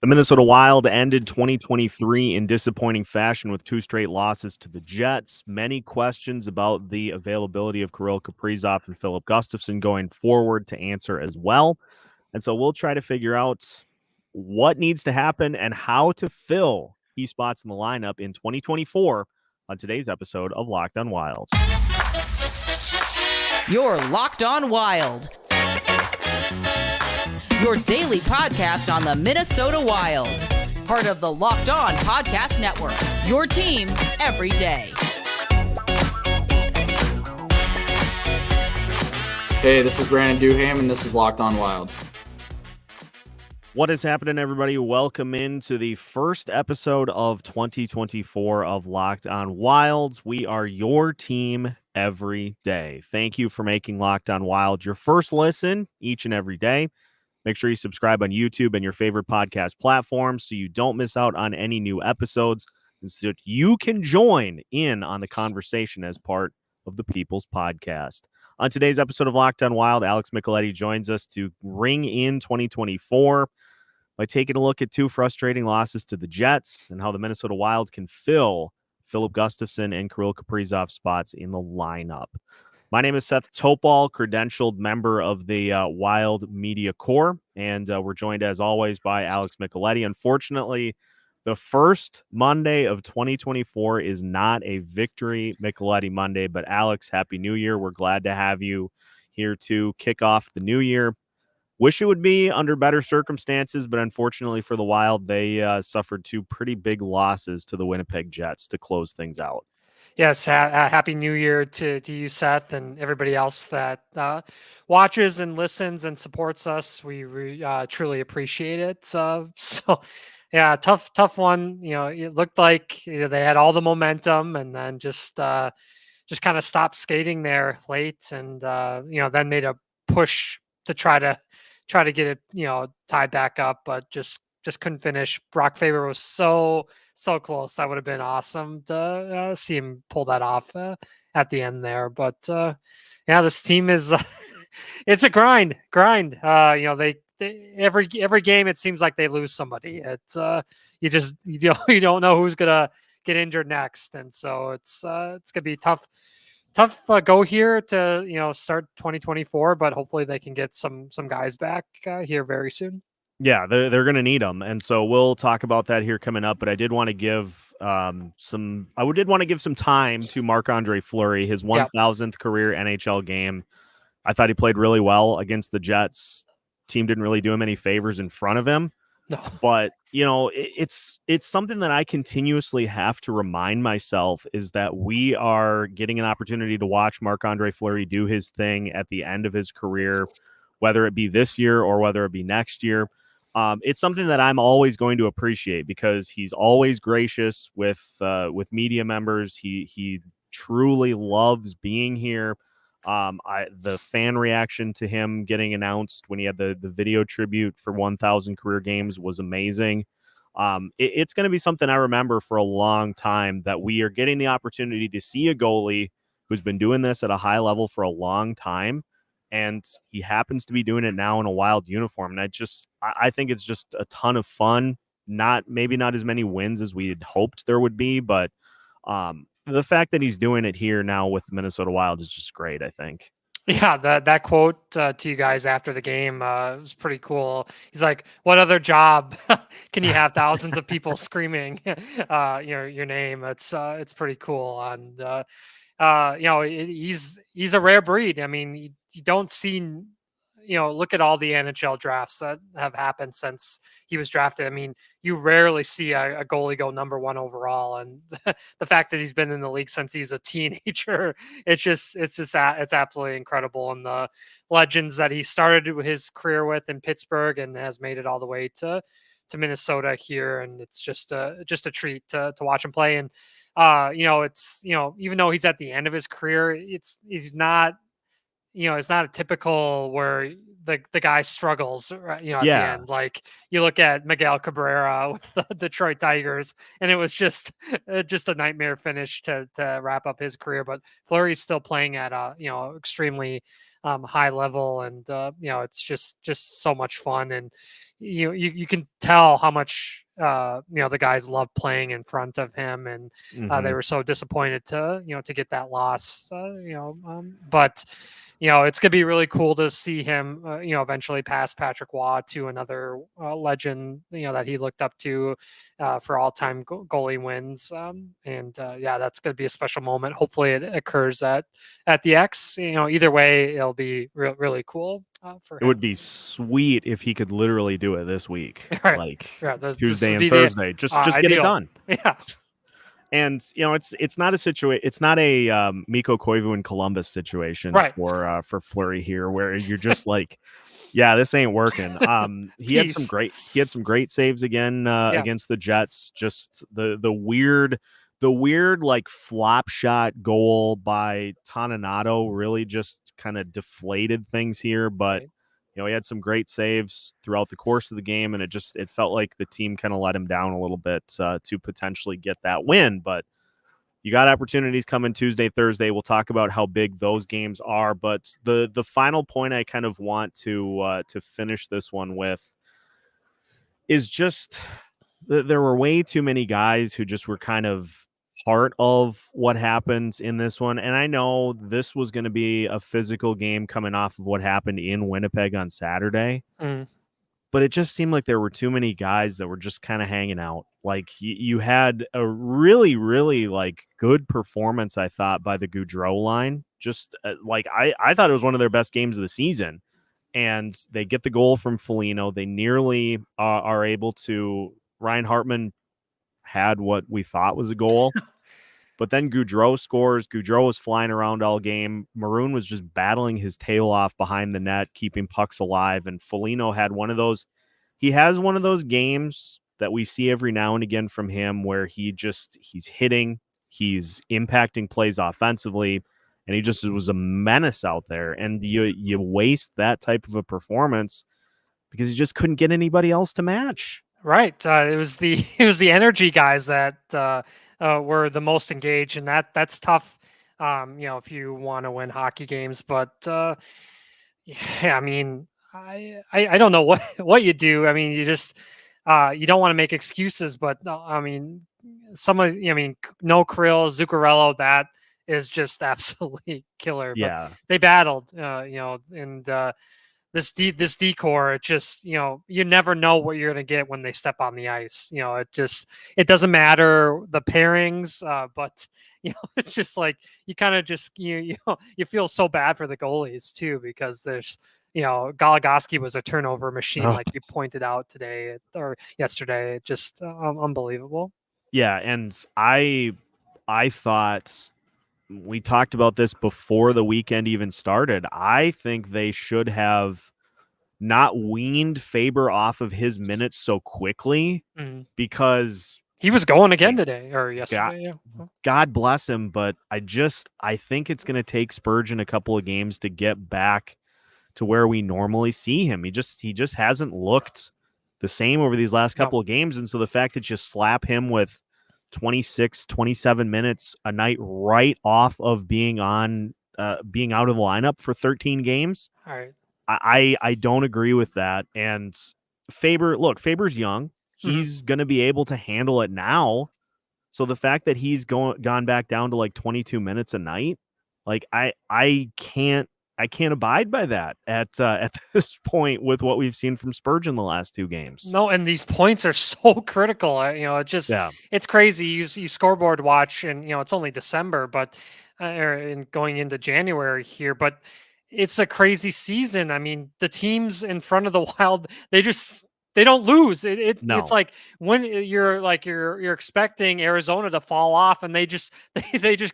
The Minnesota Wild ended 2023 in disappointing fashion with 2 straight losses to the Jets. Many questions about the availability of Kirill, Kaprizov, and Filip Gustafsson going forward to answer as well. And so we'll try to figure out what needs to happen and how to fill key spots in the lineup in 2024 on today's episode of Locked on Wild. You're Locked on Wild, your daily podcast on the Minnesota Wild. Part of the Locked On Podcast Network, your team every day. Hey, this is Brandon Duham, and this is Locked on Wild. What is happening, everybody? Welcome into the first episode of 2024 of Locked on Wild. We are your team every day. Thank you for making Locked on Wild your first listen each and every day. Make sure you subscribe on YouTube and your favorite podcast platforms so you don't miss out on any new episodes and so that you can join in on the conversation as part of the People's Podcast. On today's episode of Locked on Wild, Alex Micheletti joins us to ring in 2024 by taking a look at 2 frustrating losses to the Jets and how the Minnesota Wild can fill Filip Gustafsson and Kirill Kaprizov spots in the lineup. My name is Seth Topal, credentialed member of the Wild Media Corps, and we're joined, as always, by Alex Micheletti. Unfortunately, the first Monday of 2024 is not a Victory Micheletti Monday, but Alex, Happy New Year. We're glad to have you here to kick off the new year. Wish it would be under better circumstances, but unfortunately for the Wild, they suffered 2 pretty big losses to the Winnipeg Jets to close things out. Yes, Happy New Year to you, Seth, and everybody else that watches and listens and supports us. We truly appreciate it. So, yeah, tough one. You know, it looked like they had all the momentum, and then just kind of stopped skating there late, and then made a push to try to get it tied back up, but just couldn't finish. Brock Faber was so close. That would have been awesome to see him pull that off at the end there. But this team is it's a grind. They every game it seems like they lose somebody. It's you don't know who's gonna get injured next, and so it's gonna be tough go here to start 2024. But hopefully they can get some guys back here very soon. Yeah, they're going to need them, and so we'll talk about that here coming up. But I did want to give some time to Marc-Andre Fleury, his 1,000th career NHL game. I thought he played really well against the Jets. Team didn't really do him any favors in front of him. No, but it's something that I continuously have to remind myself is that we are getting an opportunity to watch Marc-Andre Fleury do his thing at the end of his career, whether it be this year or whether it be next year. It's something that I'm always going to appreciate because he's always gracious with media members. He truly loves being here. The fan reaction to him getting announced when he had the video tribute for 1,000 career games was amazing. It's going to be something I remember for a long time, that we are getting the opportunity to see a goalie who's been doing this at a high level for a long time. And he happens to be doing it now in a Wild uniform. And I think it's just a ton of fun. Maybe not as many wins as we had hoped there would be, but the fact that he's doing it here now with the Minnesota Wild is just great, I think. Yeah, that quote to you guys after the game was pretty cool. He's like, "What other job can you have thousands of people screaming your name?" It's pretty cool, and he's a rare breed. I mean, you don't see, look at all the NHL drafts that have happened since he was drafted. I mean, you rarely see a goalie go number 1 overall, and the fact that he's been in the league since he's a teenager, it's absolutely incredible. And the legends that he started his career with in Pittsburgh and has made it all the way to Minnesota here, and it's just a treat to watch him play. And even though he's at the end of his career, he's not a typical where the guy struggles, right? At the end. Like, you look at Miguel Cabrera with the Detroit Tigers, and it was just a nightmare finish to wrap up his career. But Fleury's still playing at a extremely high level, and it's just so much fun. And you can tell how much the guys love playing in front of him, and they were so disappointed to get that loss. But it's gonna be really cool to see him eventually pass Patrick Waugh to another legend that he looked up to for all-time goalie wins. That's gonna be a special moment. Hopefully it occurs at the X. Either way, it'll be really cool for him. It would be sweet if he could literally do it this week, Right. like Tuesday and Thursday. Just get it done. Yeah. And it's not a situation. It's not a Mikko Koivu in Columbus situation for Fleury here, where you're just like, yeah, this ain't working. He had some great saves again against the Jets. Just the weird like flop shot goal by Toninato really just kind of deflated things here, but. He had some great saves throughout the course of the game, and it felt like the team kind of let him down a little bit to potentially get that win. But you got opportunities coming Tuesday, Thursday. We'll talk about how big those games are. But the final point I kind of want to finish this one with is just there were way too many guys who just were kind of part of what happened in this one. And I know this was going to be a physical game coming off of what happened in Winnipeg on Saturday, but it just seemed like there were too many guys that were just kind of hanging out. Like you had a really, really like good performance, I thought, by the Gaudreau line. Just I thought it was one of their best games of the season, and they get the goal from Foligno. They nearly are able to. Ryan Hartman had what we thought was a goal. But then Gaudreau scores. Gaudreau was flying around all game. Maroon was just battling his tail off behind the net, keeping pucks alive. And Foligno had one of those. He has one of those games that we see every now and again from him where he's hitting, he's impacting plays offensively, and he just was a menace out there. And you waste that type of a performance because you just couldn't get anybody else to match. Right. It was the energy guys that were the most engaged, and that's tough. If you want to win hockey games, but I mean, I don't know what you do. I mean, you just you don't want to make excuses, but I mean, no Kirill, Zuccarello, that is just absolutely killer. Yeah. But they battled, and this decor, it just, you never know what you're going to get when they step on the ice. It doesn't matter the pairings, but it's just like, you kind of just, you feel so bad for the goalies too, because there's, Goligoski was a turnover machine, like you pointed out today or yesterday. Just unbelievable. Yeah. And I thought, we talked about this before the weekend even started. I think they should have not weaned Faber off of his minutes so quickly, because he was going again today or yesterday. God bless him. But I think it's going to take Spurgeon a couple of games to get back to where we normally see him. He just hasn't looked the same over these last couple of games. And so the fact that you slap him with 26, 27 minutes a night right off of being out of the lineup for 13 games. All right. I don't agree with that. And Faber's young. He's going to be able to handle it now. So the fact that he's gone back down to like 22 minutes a night, like I can't abide by that at this point with what we've seen from Spurgeon the last two games. No, and these points are so critical. It's crazy. You scoreboard watch, and it's only December, but going into January here, but it's a crazy season. I mean, the teams in front of the Wild, they don't lose. It's like when you're expecting Arizona to fall off, and they just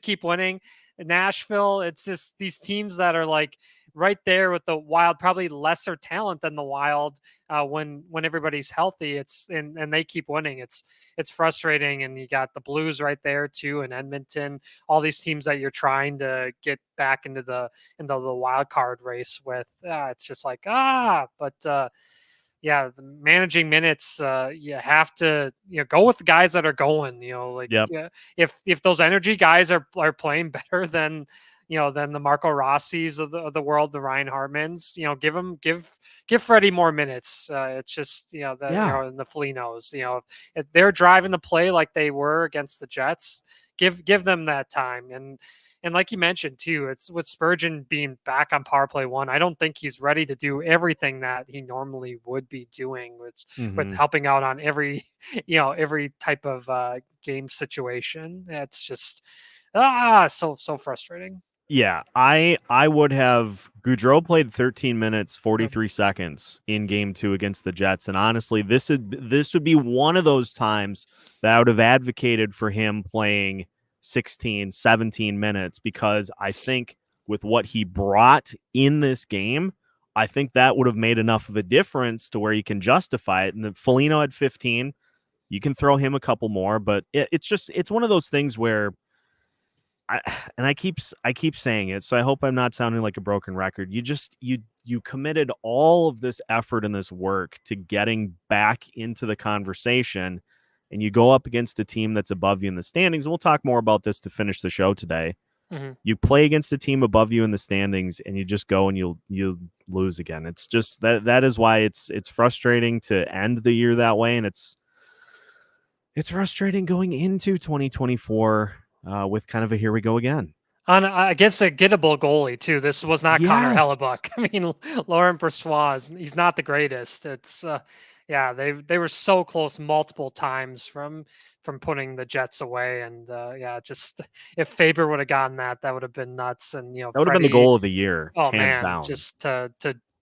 keep winning. Nashville, it's just these teams that are like right there with the Wild, probably lesser talent than the Wild when everybody's healthy. And they keep winning. It's frustrating. And you got the Blues right there too, and Edmonton, all these teams that you're trying to get back into the wild card race with. It's just like but yeah, the managing minutes, you have to go with the guys that are going. If those energy guys are playing better than than the Marco Rossi's of the world, the Ryan Hartmans. Give Freddie more minutes. It's just and the Felinos. If they're driving the play like they were against the Jets, give them that time. And like you mentioned too, it's with Spurgeon being back on power play one. I don't think he's ready to do everything that he normally would be doing, with helping out on every type of game situation. It's just so frustrating. Yeah, I would have. Goudreau played 13 minutes 43 seconds in game 2 against the Jets, and honestly, this would be one of those times that I would have advocated for him playing 16, 17 minutes, because I think with what he brought in this game, I think that would have made enough of a difference to where you can justify it. And the Foligno at 15, you can throw him a couple more, but it's one of those things where I keep saying it, so I hope I'm not sounding like a broken record. You committed all of this effort and this work to getting back into the conversation, and you go up against a team that's above you in the standings. And we'll talk more about this to finish the show today. Mm-hmm. You play against a team above you in the standings, and you just go and you lose again. It's just that is why it's frustrating to end the year that way, and it's frustrating going into 2024 with kind of a here we go again. Against a gettable goalie too. This was not Connor Yes. Hellebuck. I mean, Laurent Brossoit, he's not the greatest. It's they were so close multiple times from putting the Jets away, and just if Faber would have gotten that would have been nuts. And that would have been the goal of the year. Oh hands man, down. just to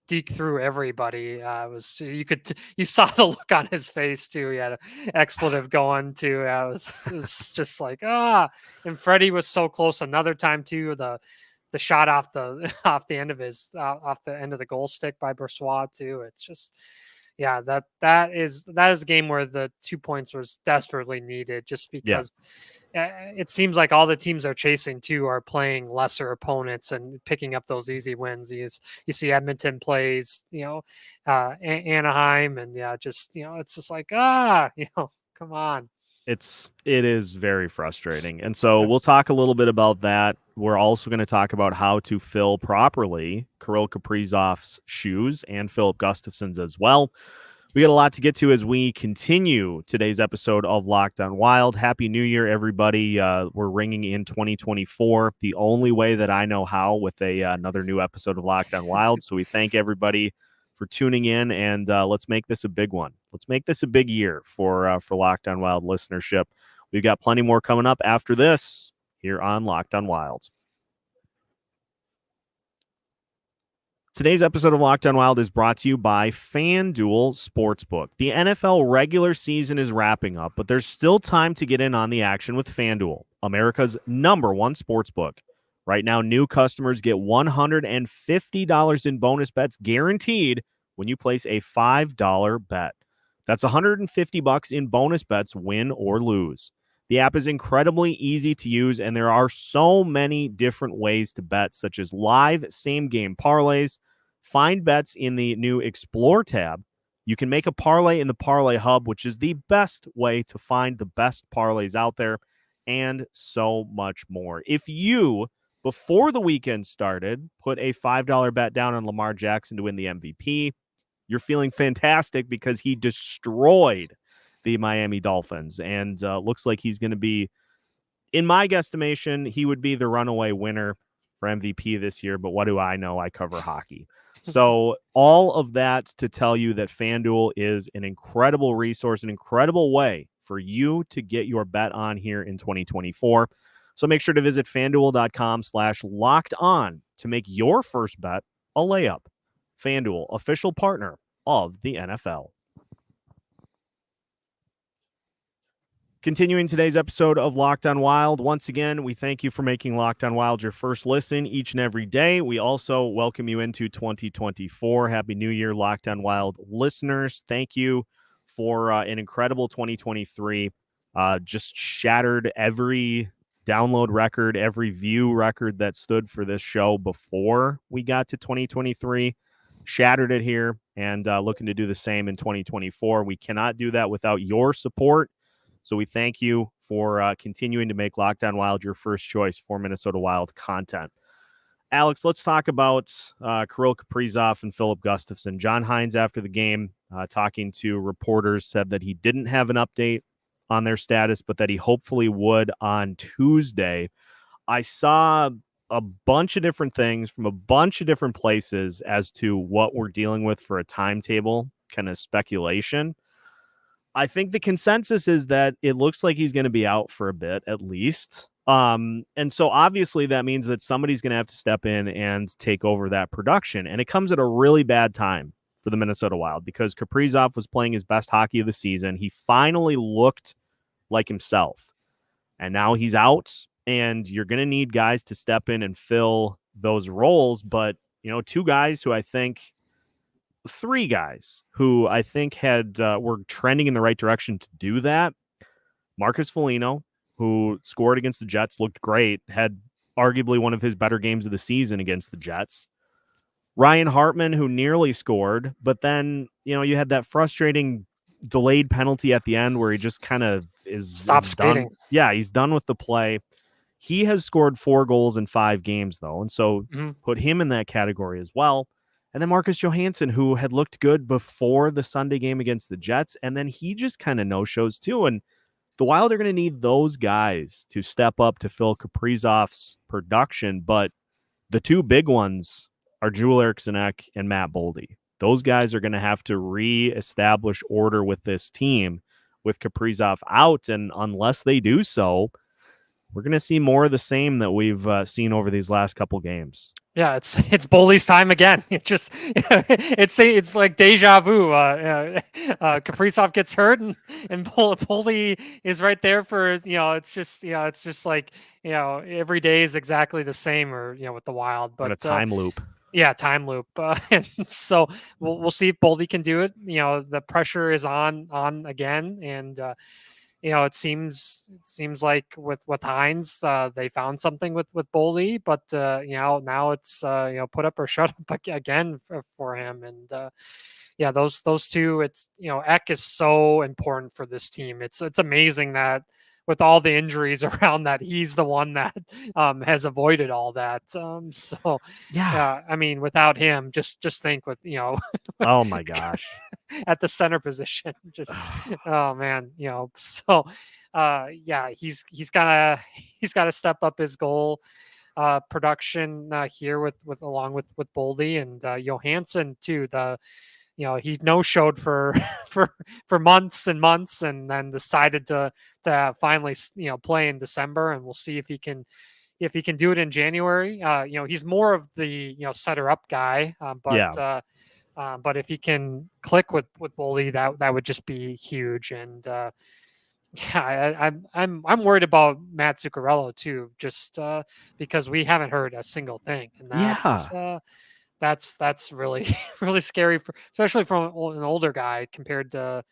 deke through everybody. You saw the look on his face too. He had an expletive going too. It was just like and Freddie was so close another time too. The shot off the end of the goal stick by Brossoit too. It's just that is a game where the 2 points was desperately needed, just because it seems like all the teams are chasing too are playing lesser opponents and picking up those easy wins. You see Edmonton plays, Anaheim, and it's just like come on. It is very frustrating. And so we'll talk a little bit about that. We're also going to talk about how to fill properly Kirill Kaprizov's shoes and Filip Gustafsson's as well. We got a lot to get to as we continue today's episode of Locked On Wild. Happy New Year, everybody. We're ringing in 2024 the only way that I know how, with another new episode of Locked On Wild. So we thank everybody for tuning in, and let's make this a big one. Let's make this a big year for Locked On Wild listenership. We've got plenty more coming up after this here on Locked On Wild. Today's episode of Locked On Wild is brought to you by FanDuel Sportsbook. The NFL regular season is wrapping up, but there's still time to get in on the action with FanDuel, America's #1 sportsbook. Right now, new customers get $150 in bonus bets guaranteed when you place a $5 bet. That's $150 in bonus bets, win or lose. The app is incredibly easy to use, and there are so many different ways to bet, such as live same-game parlays. Find bets in the new Explore tab. You can make a parlay in the Parlay Hub, which is the best way to find the best parlays out there, and so much more. If you, before the weekend started, put a $5 bet down on Lamar Jackson to win the MVP, you're feeling fantastic because he destroyed the Miami Dolphins, and looks like he's going to be, in my guesstimation, he would be the runaway winner for MVP this year, but what do I know? I cover hockey. So all of that to tell you that FanDuel is an incredible resource, an incredible way for you to get your bet on here in 2024. So make sure to visit FanDuel.com/lockedon to make your first bet a layup. FanDuel, official partner of the NFL. Continuing today's episode of Locked On Wild, once again, we thank you for making Locked On Wild your first listen each and every day. We also welcome you into 2024. Happy New Year, Locked On Wild listeners. Thank you for an incredible 2023. Just shattered every download record, every view record that stood for this show before we got to 2023. Shattered it here, and looking to do the same in 2024. We cannot do that without your support. So we thank you for continuing to make Locked On Wild your first choice for Minnesota Wild content. Alex, let's talk about Kirill Kaprizov and Filip Gustafsson. John Hines, after the game, talking to reporters, said that he didn't have an update on their status, but that he hopefully would on Tuesday. I saw a bunch of different things from a bunch of different places as to what we're dealing with for a timetable, kind of speculation. I think the consensus is that it looks like he's going to be out for a bit at least. And so obviously that means that somebody's going to have to step in and take over that production. And it comes at a really bad time for the Minnesota Wild because Kaprizov was playing his best hockey of the season. He finally looked like himself. And now he's out, and you're going to need guys to step in and fill those roles. But, three guys who I think were trending in the right direction to do that. Marcus Foligno, who scored against the Jets, looked great, had arguably one of his better games of the season against the Jets. Ryan Hartman, who nearly scored, but then, you had that frustrating delayed penalty at the end where he just kind of is skating. Done. Yeah, he's done with the play. He has scored 4 goals in 5 games, though, and so put him in that category as well. And then Marcus Johansson, who had looked good before the Sunday game against the Jets, and then he just kind of no-shows too. And the Wild are going to need those guys to step up to fill Kaprizov's production, but the two big ones are Joel Eriksson Ek and Matt Boldy. Those guys are going to have to reestablish order with this team with Kaprizov out, and unless they do so, we're going to see more of the same that we've seen over these last couple games. Yeah, it's Boldy's time again. It's like deja vu. Kaprizov gets hurt, and Boldy is right there for it's just like every day is exactly the same, or with the Wild, but a time loop. Yeah, time loop. And so we'll see if Boldy can do it. The pressure is on again, and it seems like with Hines, they found something with Boldy, but now it's put up or shut up again for him. And those two, it's Ek is so important for this team. It's amazing that with all the injuries around that, he's the one that has avoided all that. I mean, without him, just think with oh my gosh. At the center position, oh man, he's gotta step up his goal production here along with Boldy and Johansson too. He no-showed for months and months, and then decided to finally play in December, and we'll see if he can do it in January. He's more of the setter up guy, but if he can click with Boldy, that would just be huge. And I'm worried about Matt Zuccarello too, just because we haven't heard a single thing, and that's really really scary, especially from an older guy compared to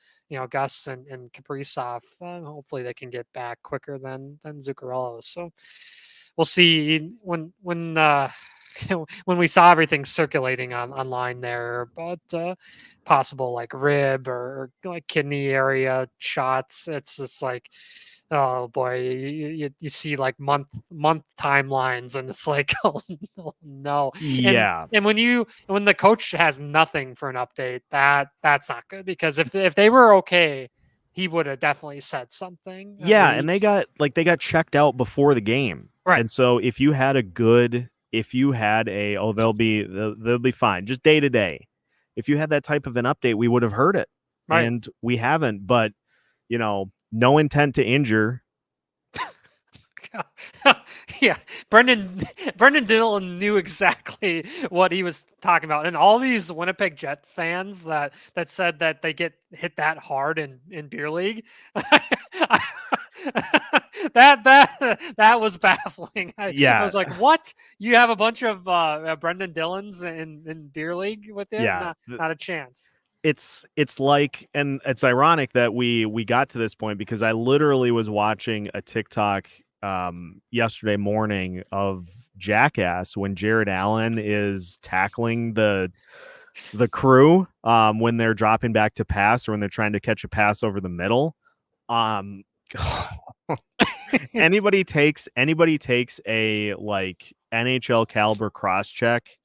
Gus and Kaprizov. Hopefully they can get back quicker than Zuccarello. So we'll see when when we saw everything circulating online there about possible like rib or like kidney area shots. It's just like, oh boy, you see like month timelines, and it's like, oh no. Yeah. And when the coach has nothing for an update, that's not good, because if they were okay, he would have definitely said something. Yeah, and they got checked out before the game. Right. And so if you had they'll be fine, just day to day. If you had that type of an update, we would have heard it. Right. And we haven't, but no intent to injure. Yeah, Brendan Dillon knew exactly what he was talking about, and all these Winnipeg Jet fans that said that they get hit that hard in beer league. That was baffling. I was like, what? You have a bunch of Brendan Dillons in beer league with him? Yeah, not a chance. It's like, and it's ironic that we got to this point, because I literally was watching a TikTok yesterday morning of Jackass when Jared Allen is tackling the crew when they're dropping back to pass, or when they're trying to catch a pass over the middle. anybody takes a like NHL caliber cross check,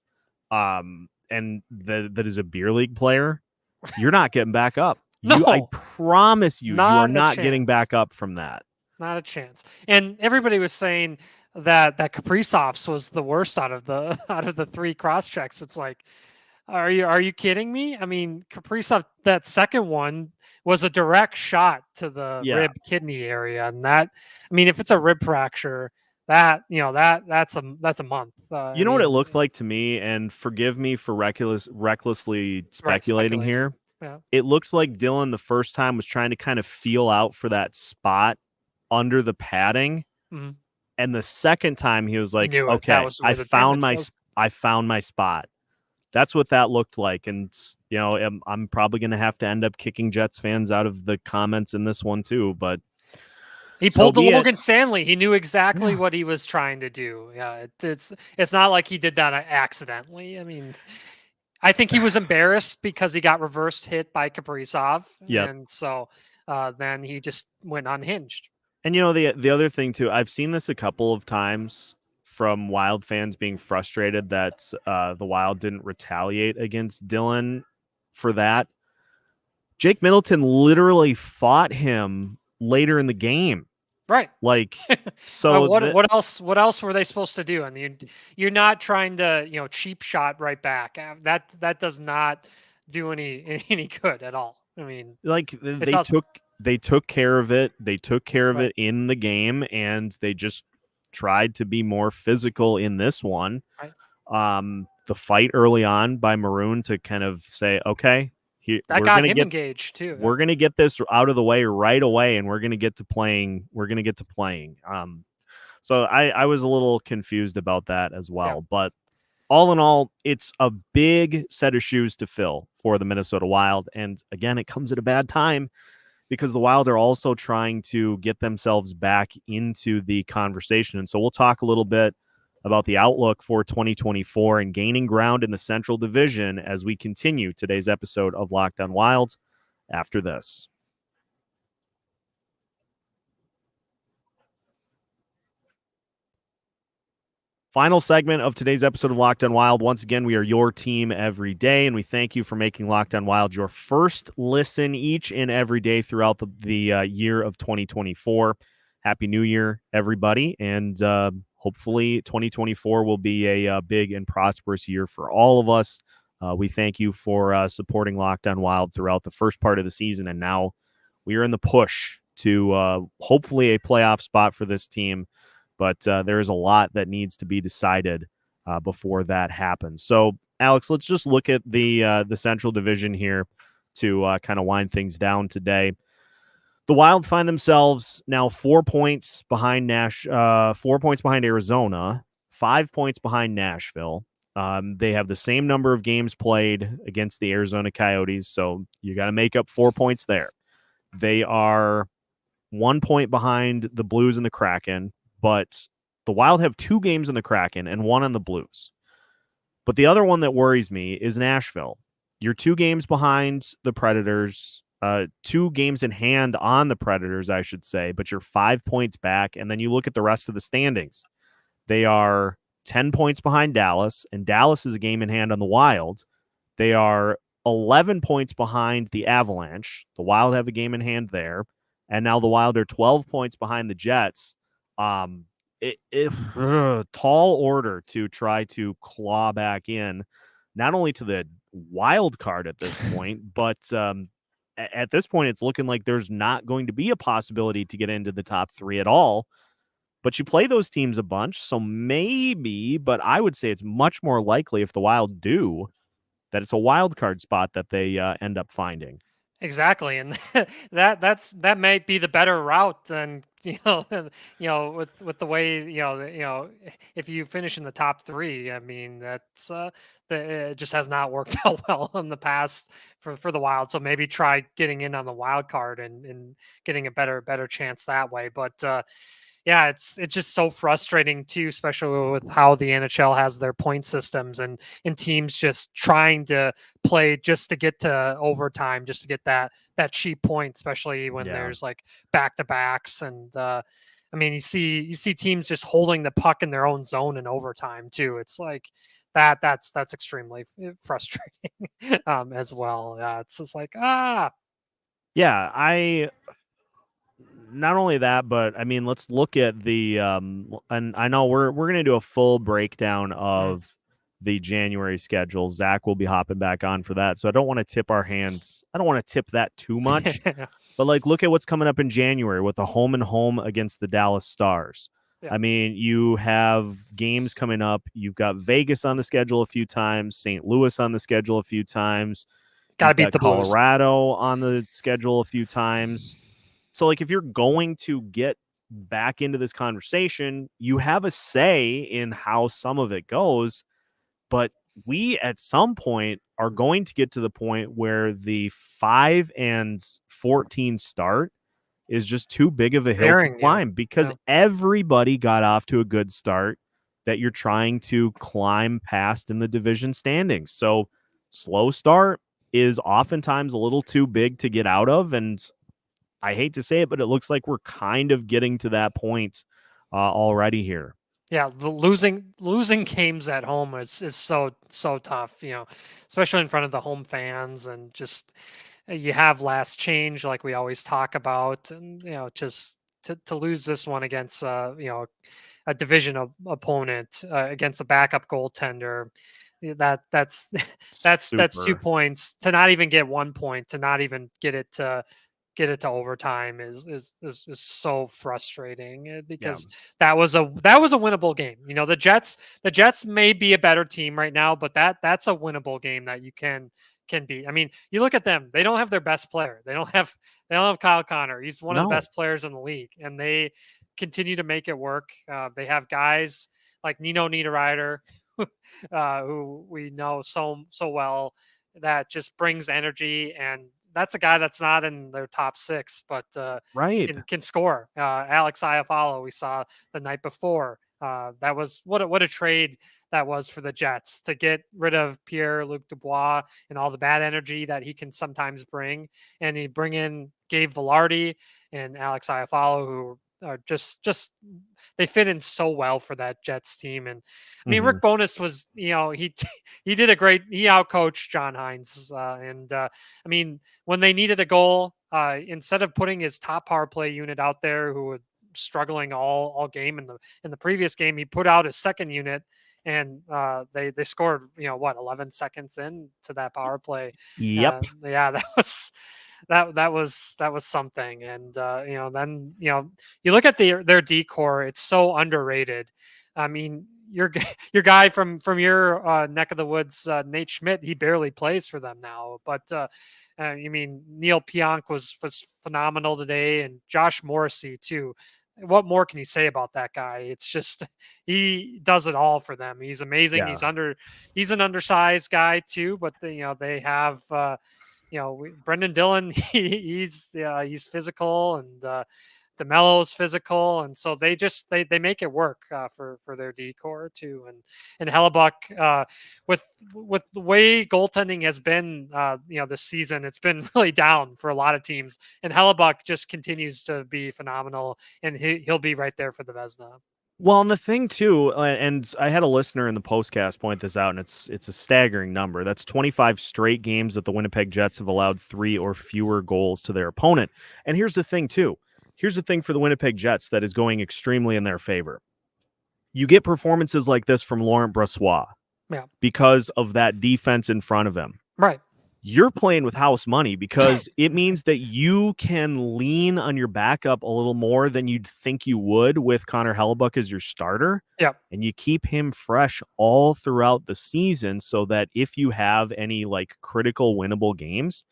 and that is a beer league player, you're not getting back up. I No, promise you are not a not getting chance. back up from that. Not a chance. And everybody was saying that Kaprizov's was the worst out of the three cross checks. It's like, are you kidding me? I mean, Kaprizov, that second one was a direct shot to the Yeah. rib kidney area, and that, I mean, if it's a rib fracture, that's a month. You know what it looked like to me, and forgive me for recklessly speculating here. Yeah. It looks like Dylan the first time was trying to kind of feel out for that spot under the padding, Mhm. and the second time he was like, knew it. "Okay, That was where the damage was. I found my spot." That's what that looked like, and you know, I'm probably going to have to end up kicking Jets fans out of the comments in this one too. But He so pulled the be it. Logan Stanley. He knew exactly Yeah. what he was trying to do. Yeah, it's not like he did that accidentally. I mean, I think he was embarrassed because he got reversed hit by Kaprizov, Yep. and so then he just went unhinged. And you know, the other thing too, I've seen this a couple of times from Wild fans being frustrated that the Wild didn't retaliate against Dylan for that. Jake Middleton literally fought him later in the game. Right. Like, so what else were they supposed to do? And you're not trying to, cheap shot right back. That does not do any good at all. I mean, like they took care of it. They took care of it in the game, and they just tried to be more physical in this one. Right. The fight early on by Maroon to kind of say, okay, that got him engaged too. We're gonna get this out of the way right away, and we're gonna get to playing. So I was a little confused about that as well. But all in all, it's a big set of shoes to fill for the Minnesota Wild. And again, it comes at a bad time because the Wild are also trying to get themselves back into the conversation. And so we'll talk a little bit about the outlook for 2024 and gaining ground in the Central Division as we continue today's episode of Locked On Wild after this. Final segment of today's episode of Locked On Wild. Once again, we are your team every day, and we thank you for making Locked On Wild your first listen each and every day throughout the year of 2024. Happy New Year, everybody, and hopefully 2024 will be a big and prosperous year for all of us. We thank you for supporting Locked On Wild throughout the first part of the season, and now we are in the push to hopefully a playoff spot for this team. But there is a lot that needs to be decided before that happens. So, Alex, let's just look at the Central Division here to kind of wind things down today. The Wild find themselves now 4 points behind 4 points behind Arizona, 5 points behind Nashville. They have the same number of games played against the Arizona Coyotes, so you got to make up 4 points there. They are 1 point behind the Blues and the Kraken, but the Wild have 2 games in the Kraken and 1 on the Blues. But the other one that worries me is Nashville. You're 2 games behind the Predators, 2 games in hand on the Predators, I should say, but you're 5 points back. And then you look at the rest of the standings. They are 10 points behind Dallas, and Dallas is a game in hand on the Wild. They are 11 points behind the Avalanche. The Wild have a game in hand there. And now the Wild are 12 points behind the Jets. Tall order to try to claw back in, not only to the wild card at this point, but at this point, it's looking like there's not going to be a possibility to get into the top 3 at all. But you play those teams a bunch, so maybe, but I would say it's much more likely if the Wild do that it's a wild card spot that they end up finding. Exactly, and that might be the better route than with the way if you finish in the top 3. I mean that's it just has not worked out well in the past for the Wild. So maybe try getting in on the wild card and getting a better chance that way. But yeah, it's just so frustrating too, especially with how the NHL has their point systems and teams just trying to play just to get to overtime, just to get that cheap point, especially when there's like back-to-backs. And I mean, you see teams just holding the puck in their own zone in overtime too. It's like that's extremely frustrating as well. It's just like Yeah, not only that, but I mean, let's look at the and I know we're going to do a full breakdown of the January schedule. Zach will be hopping back on for that, so I don't want to tip our hands. I don't want to tip that too much. But like, look at what's coming up in January with a home and home against the Dallas Stars. Yeah. I mean, you have games coming up. You've got Vegas on the schedule a few times, St. Louis on the schedule a few times. Got to You've beat got the Blues. Colorado on the schedule a few times. So, like, if you're going to get back into this conversation, you have a say in how some of it goes. But we, at some point, are going to get to the point where the 5-14 start is just too big of a hill to climb because everybody got off to a good start that you're trying to climb past in the division standings. So, slow start is oftentimes a little too big to get out of, and I hate to say it, but it looks like we're kind of getting to that point already here. Yeah, the losing games at home is so tough, especially in front of the home fans, and just you have last change like we always talk about, and just to lose this one against a division opponent against a backup goaltender, that's 2 points. To not even get 1 point, to not even get it to overtime is so frustrating because that was a winnable game. The Jets may be a better team right now, but that's a winnable game that you can beat. I mean, you look at them; they don't have their best player. They don't have Kyle Connor. He's one of the best players in the league, and they continue to make it work. They have guys like Nino Niederreiter, who we know so well, that just brings energy, and that's a guy that's not in their top 6, but can score. Alex Iafallo, we saw the night before. That was what a trade that was for the Jets, to get rid of Pierre-Luc Dubois and all the bad energy that he can sometimes bring, and he bring in Gabe Vilardi and Alex Iafallo, who are just they fit in so well for that Jets team. And I mean, Rick Bowness was, he did he outcoached John Hines. I mean, when they needed a goal, instead of putting his top power play unit out there, who were struggling all game in the previous game, he put out his second unit, and they scored 11 seconds in to that power play. Yep. That was something. And then you look at their decor, it's so underrated. I mean, your guy from your neck of the woods, Nate Schmidt, he barely plays for them now, but you mean Neil Pionk was phenomenal today, and Josh Morrissey too. What more can you say about that guy? It's just, he does it all for them. He's amazing. Yeah. He's an undersized guy too, but they have Brendan Dillon, he's physical, and DeMello's physical, and so they make it work for their decor too. And Hellebuck, with the way goaltending has been, this season, it's been really down for a lot of teams, and Hellebuck just continues to be phenomenal, and he'll be right there for the Vezina. Well, and the thing too, and I had a listener in the postcast point this out, and it's a staggering number. That's 25 straight games that the Winnipeg Jets have allowed 3 or fewer goals to their opponent. And here's the thing too. Here's the thing for the Winnipeg Jets that is going extremely in their favor. You get performances like this from Laurent Brossoit because of that defense in front of him. Right. You're playing with house money because it means that you can lean on your backup a little more than you'd think you would with Connor Hellebuck as your starter. Yep. And you keep him fresh all throughout the season so that if you have any like critical winnable games,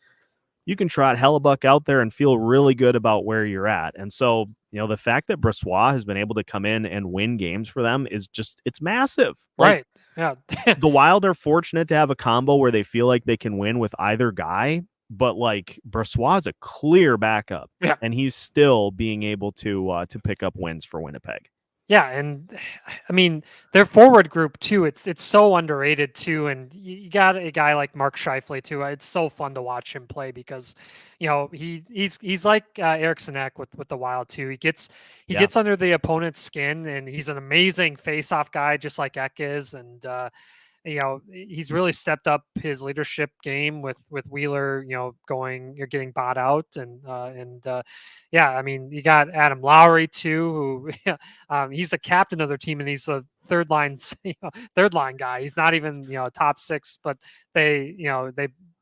you can trot Hellebuck out there and feel really good about where you're at. And so, the fact that Brossoit has been able to come in and win games for them is just, it's massive. Right. Yeah. The Wild are fortunate to have a combo where they feel like they can win with either guy, but like Brossoit is a clear backup, and he's still being able to pick up wins for Winnipeg. Yeah, and I mean their forward group too. It's so underrated too, and you got a guy like Mark Scheifele too. It's so fun to watch him play because, he's like Eriksson Ek with the Wild too. He Yeah. gets under the opponent's skin, and he's an amazing face-off guy, just like Ek is, and he's really stepped up his leadership game with Wheeler, you're getting bought out, and yeah, I mean, you got Adam Lowry too, who he's the captain of their team, and he's the third line third line guy. He's not even top six, but they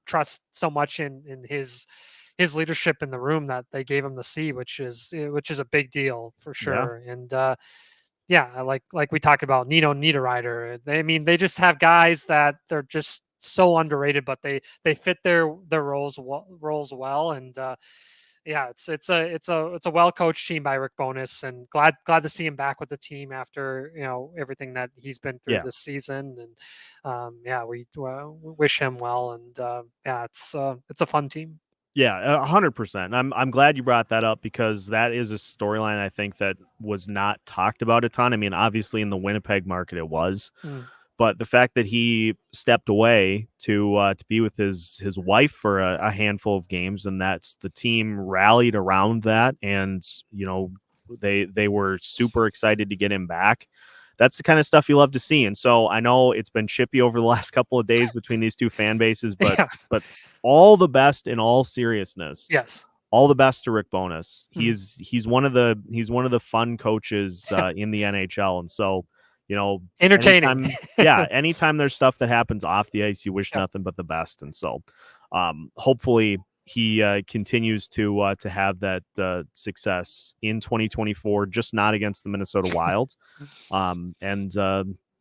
trust so much in his leadership in the room that they gave him the C, which is a big deal for Yeah. sure. And yeah, like we talked about Nino Niederreiter. They just have guys that they're just so underrated, but they fit their roles well. And yeah, it's a well coached team by Rick Bowness, and glad to see him back with the team after everything that he's been through Yeah. this season. And yeah, we wish him well. And yeah, it's a fun team. Yeah, 100%. I'm glad you brought that up because that is a storyline I think that was not talked about a ton. I mean, obviously in the Winnipeg market it was, but the fact that he stepped away to be with his wife for a handful of games, and that's the team rallied around that, and they were super excited to get him back. That's the kind of stuff you love to see. And so I know it's been chippy over the last couple of days between these two fan bases, but Yeah. but all the best in all seriousness. Yes. All the best to Rick Bowness. He's one of the fun coaches in the NHL. And so, Entertaining. anytime there's stuff that happens off the ice, you wish nothing but the best. And so hopefully he continues to have that success in 2024, just not against the Minnesota Wild.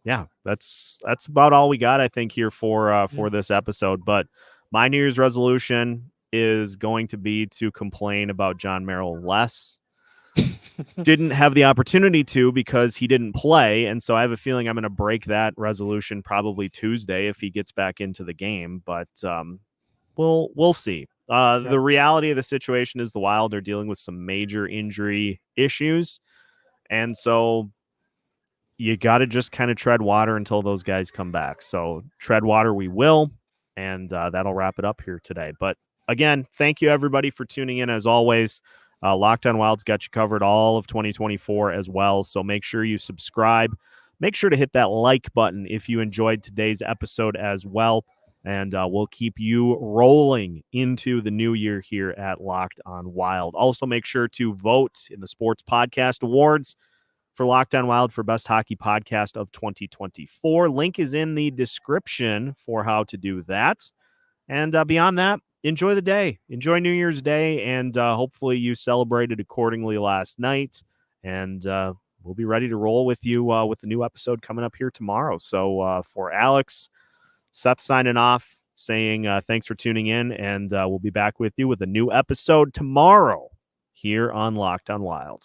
Yeah, that's about all we got, I think, here for this episode. But my New Year's resolution is going to be to complain about John Merrill less. Didn't have the opportunity to because he didn't play, and so I have a feeling I'm going to break that resolution probably Tuesday if he gets back into the game. But we'll see. The reality of the situation is the Wild are dealing with some major injury issues, and so you got to just kind of tread water until those guys come back. So tread water we will, and that'll wrap it up here today. But again, thank you everybody for tuning in as always. Locked On Wild's got you covered all of 2024 as well. So make sure you subscribe. Make sure to hit that like button if you enjoyed today's episode as well. And we'll keep you rolling into the new year here at Locked On Wild. Also, make sure to vote in the Sports Podcast Awards for Locked On Wild for Best Hockey Podcast of 2024. Link is in the description for how to do that. And beyond that, enjoy the day. Enjoy New Year's Day, and hopefully you celebrated accordingly last night. And we'll be ready to roll with you with the new episode coming up here tomorrow. So for Alex, Seth signing off, saying thanks for tuning in, and we'll be back with you with a new episode tomorrow here on Locked On Wild.